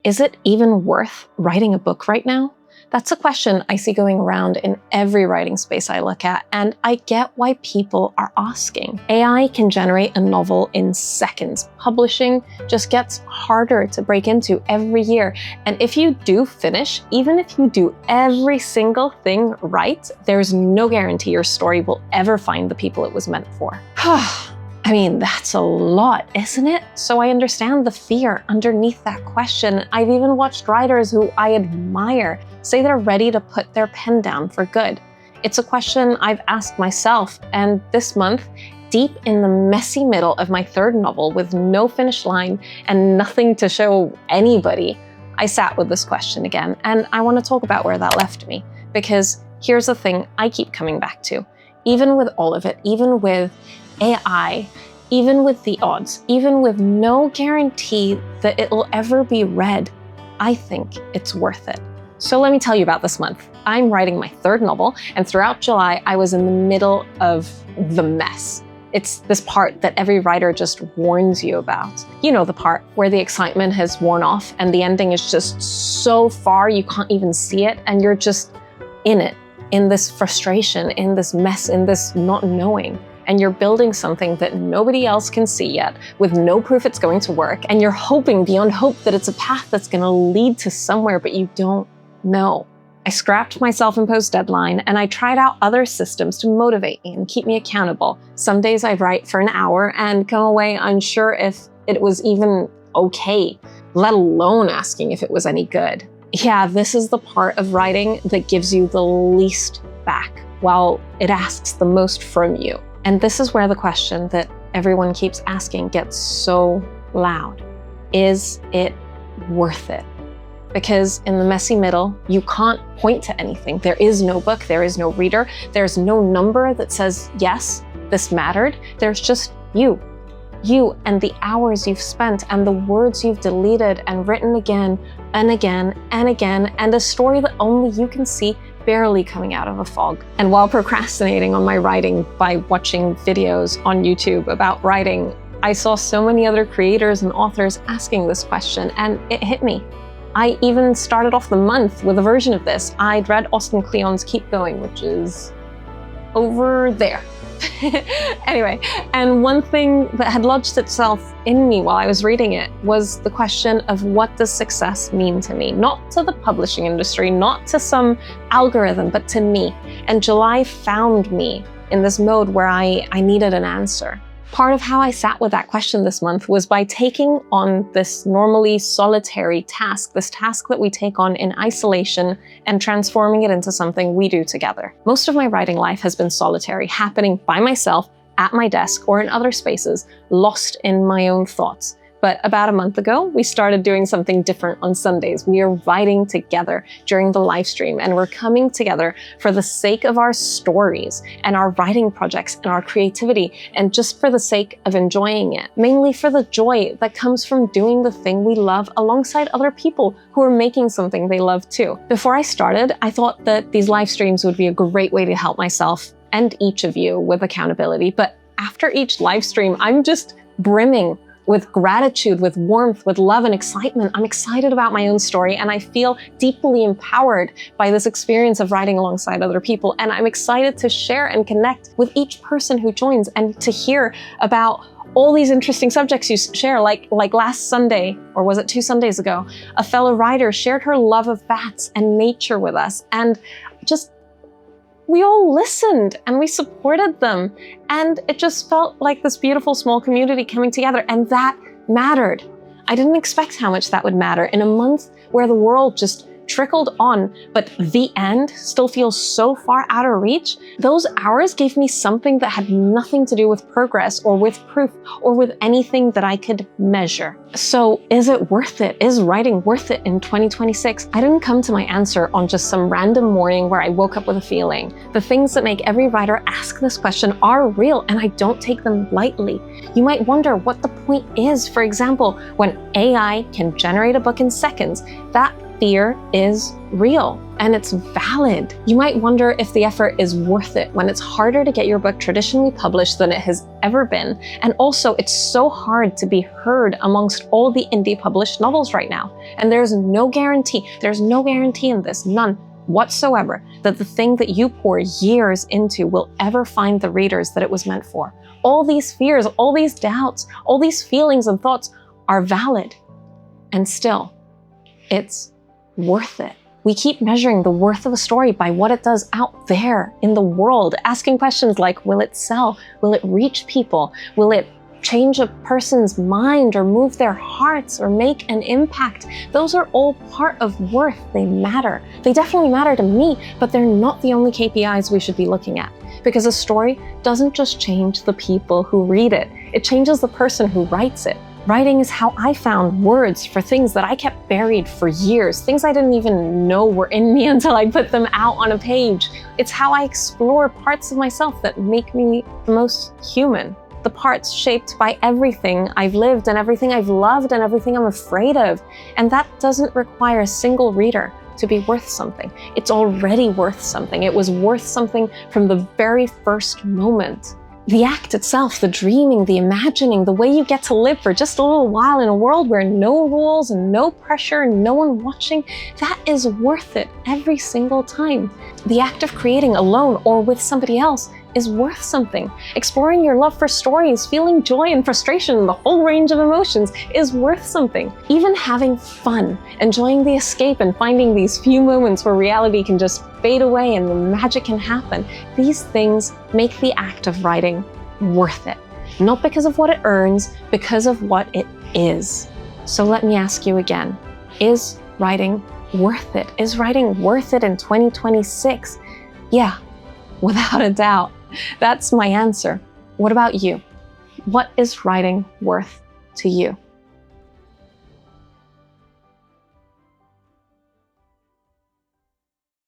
Is it even worth writing a book right now? That's a question I see going around in every writing space I look at, and I get why people are asking. AI can generate a novel in seconds. Publishing just gets harder to break into every year. And if you do finish, even if you do every single thing right, there's no guarantee your story will ever find the people it was meant for. I mean, that's a lot, isn't it? So I understand the fear underneath that question. I've even watched writers who I admire say they're ready to put their pen down for good. It's a question I've asked myself, and this month, deep in the messy middle of my third novel with no finish line and nothing to show anybody, I sat with this question again, and I want to talk about where that left me. Because here's the thing I keep coming back to. Even with all of it, even with AI, even with the odds, even with no guarantee that it will ever be read, I think it's worth it. So let me tell you about this month. I'm writing my third novel, and throughout July, I was in the middle of the mess. It's this part that every writer just warns you about. You know, the part where the excitement has worn off and the ending is just so far you can't even see it, and you're just in it, in this frustration, in this mess, in this not knowing. And you're building something that nobody else can see yet, with no proof it's going to work, and you're hoping beyond hope that it's a path that's going to lead to somewhere, but you don't know. I scrapped my self-imposed deadline, and I tried out other systems to motivate me and keep me accountable. Some days I'd write for an hour and come away unsure if it was even okay, let alone asking if it was any good. Yeah, this is the part of writing that gives you the least back, while it asks the most from you. And this is where the question that everyone keeps asking gets so loud. Is it worth it? Because in the messy middle, you can't point to anything. There is no book, there is no reader, there's no number that says, yes, this mattered. There's just you. You and the hours you've spent and the words you've deleted and written again and again and again, and a story that only you can see barely coming out of a fog. And while procrastinating on my writing by watching videos on YouTube about writing, I saw so many other creators and authors asking this question, and it hit me. I even started off the month with a version of this. I'd read Austin Kleon's Keep Going, which is over there. Anyway, and one thing that had lodged itself in me while I was reading it was the question of, what does success mean to me? Not to the publishing industry, not to some algorithm, but to me. And July found me in this mode where I needed an answer. Part of how I sat with that question this month was by taking on this normally solitary task, this task that we take on in isolation, and transforming it into something we do together. Most of my writing life has been solitary, happening by myself, at my desk, or in other spaces, lost in my own thoughts. But about a month ago, we started doing something different on Sundays. We are writing together during the live stream, and we're coming together for the sake of our stories and our writing projects and our creativity, and just for the sake of enjoying it. Mainly for the joy that comes from doing the thing we love alongside other people who are making something they love too. Before I started, I thought that these live streams would be a great way to help myself and each of you with accountability. But after each live stream, I'm just brimming with gratitude, with warmth, with love and excitement. I'm excited about my own story, and I feel deeply empowered by this experience of writing alongside other people. And I'm excited to share and connect with each person who joins, and to hear about all these interesting subjects you share, like last Sunday, or was it 2 Sundays ago, a fellow writer shared her love of bats and nature with us, and we all listened and we supported them. And it just felt like this beautiful small community coming together, and that mattered. I didn't expect how much that would matter in a month where the world just trickled on, but the end still feels so far out of reach. Those hours gave me something that had nothing to do with progress or with proof or with anything that I could measure. So is it worth it? Is writing worth it in 2026? I didn't come to my answer on just some random morning where I woke up with a feeling. The things that make every writer ask this question are real, and I don't take them lightly. You might wonder what the point is. For example, when AI can generate a book in seconds, that fear is real and it's valid. You might wonder if the effort is worth it when it's harder to get your book traditionally published than it has ever been. And also, it's so hard to be heard amongst all the indie published novels right now. And there's no guarantee in this, none whatsoever, that the thing that you pour years into will ever find the readers that it was meant for. All these fears, all these doubts, all these feelings and thoughts are valid. And still, it's worth it. We keep measuring the worth of a story by what it does out there in the world, asking questions like, will it sell? Will it reach people? Will it change a person's mind or move their hearts or make an impact? Those are all part of worth. They matter. They definitely matter to me, but they're not the only KPIs we should be looking at. Because a story doesn't just change the people who read it, it changes the person who writes it. Writing is how I found words for things that I kept buried for years, things I didn't even know were in me until I put them out on a page. It's how I explore parts of myself that make me the most human. The parts shaped by everything I've lived and everything I've loved and everything I'm afraid of. And that doesn't require a single reader to be worth something. It's already worth something. It was worth something from the very first moment. The act itself, the dreaming, the imagining, the way you get to live for just a little while in a world where no rules and no pressure and no one watching, that is worth it every single time. The act of creating alone or with somebody else is worth something. Exploring your love for stories, feeling joy and frustration, the whole range of emotions is worth something. Even having fun, enjoying the escape and finding these few moments where reality can just fade away and the magic can happen, these things make the act of writing worth it. Not because of what it earns, because of what it is. So let me ask you again, is writing worth it? Is writing worth it in 2026? Yeah, without a doubt. That's my answer. What about you? What is writing worth to you?